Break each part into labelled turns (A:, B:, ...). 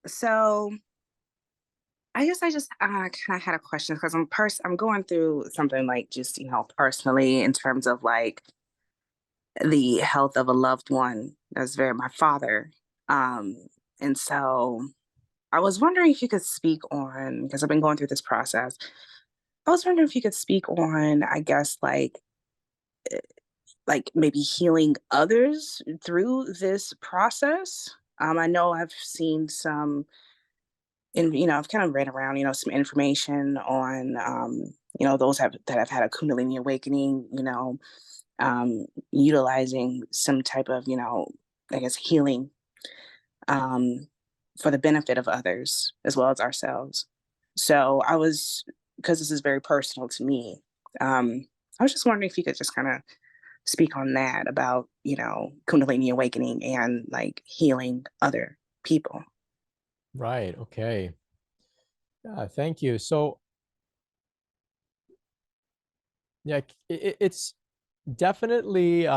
A: So I guess I just kind of had a question because I'm going through something like just personally in terms of like the health of a loved one that's very my father. Um, and so I was wondering if you could speak on, because I've been going through this process. I was wondering if you could speak on, I guess, like maybe healing others through this process. I know I've seen some, and I've kind of read around, some information on, those that have had a Kundalini awakening, utilizing some type of, I guess, healing, um, for the benefit of others as well as ourselves. So because this is very personal to me, I was just wondering if you could just kind of speak on that about, Kundalini awakening and like healing other people.
B: Right. Okay. Thank you. So, yeah, it's definitely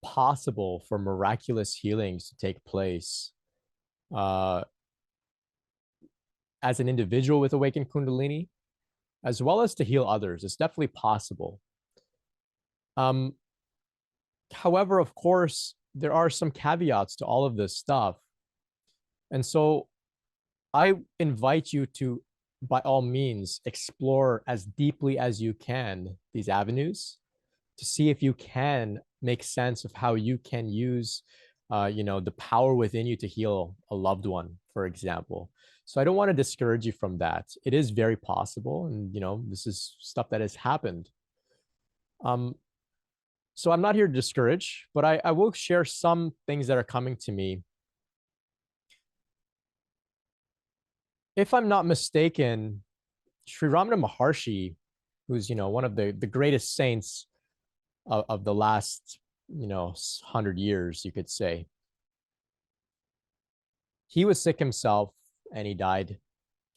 B: possible for miraculous healings to take place uh, as an individual with awakened Kundalini, as well as to heal others. It's definitely possible. Um, However, of course, there are some caveats to all of this stuff. And so I invite you to, by all means, explore as deeply as you can these avenues to see if you can make sense of how you can use the power within you to heal a loved one, for example. So I don't want to discourage you from that. It is very possible, and this is stuff that has happened. um so I'm not here to discourage, but I will share some things that are coming to me. If I'm not mistaken, Sri Ramana Maharshi, who's one of the greatest saints of the last 100 years, you could say, he was sick himself and he died.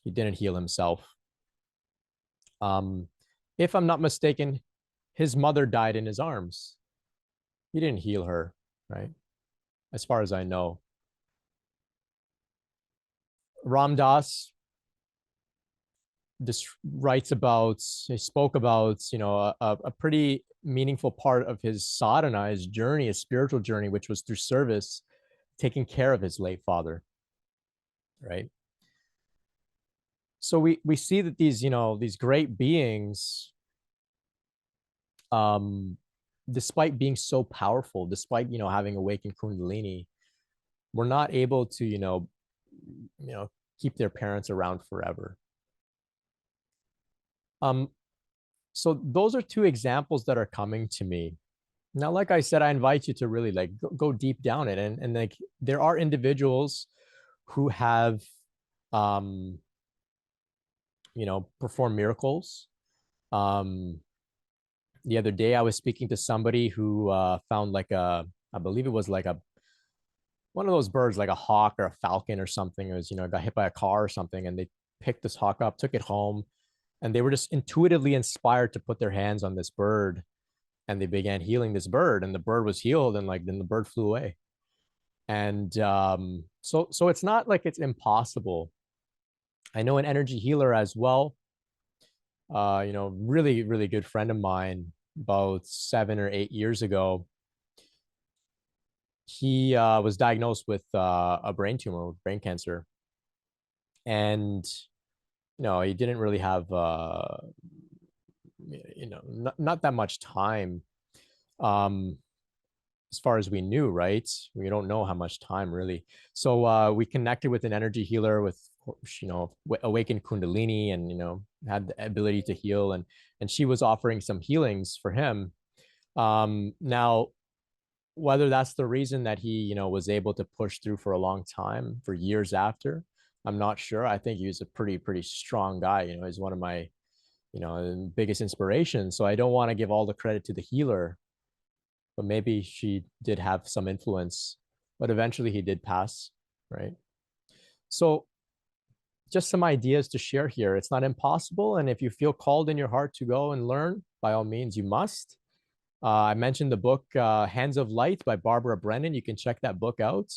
B: He didn't heal himself. Um, if I'm not mistaken, his mother died in his arms. He didn't heal her, right? As far as I know. Ram Dass just writes about, he spoke about, a pretty meaningful part of his sadhana, his journey, his spiritual journey, which was through service, taking care of his late father, right? So we see that these great beings, um, despite being so powerful, despite having awakened Kundalini, were not able to keep their parents around forever. Um, so those are two examples that are coming to me. Now, like I said, I invite you to really like go deep down it, and like there are individuals who have um performed miracles. Um, the other day I was speaking to somebody who found like I believe it was like a one of those birds, like a hawk or a falcon or something. It was, got hit by a car or something, and they picked this hawk up, took it home, and they were just intuitively inspired to put their hands on this bird, and they began healing this bird, and the bird was healed, and like then the bird flew away. And so it's not like it's impossible. I know an energy healer as well. Really, really good friend of mine, about 7 or 8 years ago. He was diagnosed with a brain tumor, with brain cancer, and he didn't really have not that much time, um, as far as we knew, right? We don't know how much time really. So we connected with an energy healer with awakened Kundalini, and had the ability to heal, and she was offering some healings for him. Now, whether that's the reason that he was able to push through for a long time, for years after, I'm not sure. I think he was a pretty strong guy. He's one of my biggest inspirations. So I don't want to give all the credit to the healer, but maybe she did have some influence. But eventually he did pass, right? So just some ideas to share here. It's not impossible, and if you feel called in your heart to go and learn, by all means you must. I mentioned the book Hands of Light by Barbara Brennan. You can check that book out.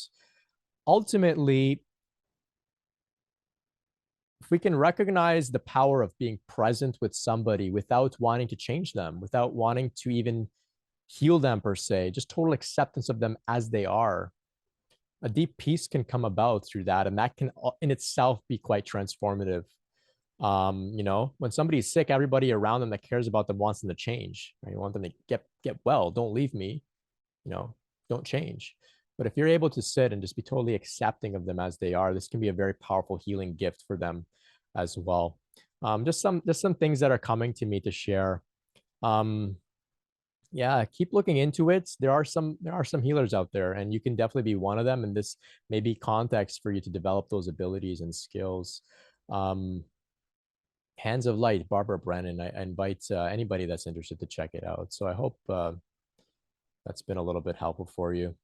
B: ultimately, if we can recognize the power of being present with somebody without wanting to change them, without wanting to even heal them per se, just total acceptance of them as they are, a deep peace can come about through that. And that can in itself be quite transformative. When somebody's sick, everybody around them that cares about them wants them to change. Right? You want them to get well. Don't leave me. You know, don't change. But if you're able to sit and just be totally accepting of them as they are, this can be a very powerful healing gift for them as well. Just some things that are coming to me to share. Um, yeah, keep looking into it. There are some healers out there, and you can definitely be one of them. And this may be context for you to develop those abilities and skills. Um, Hands of Light, Barbara Brennan. I invite anybody that's interested to check it out. So I hope that's been a little bit helpful for you.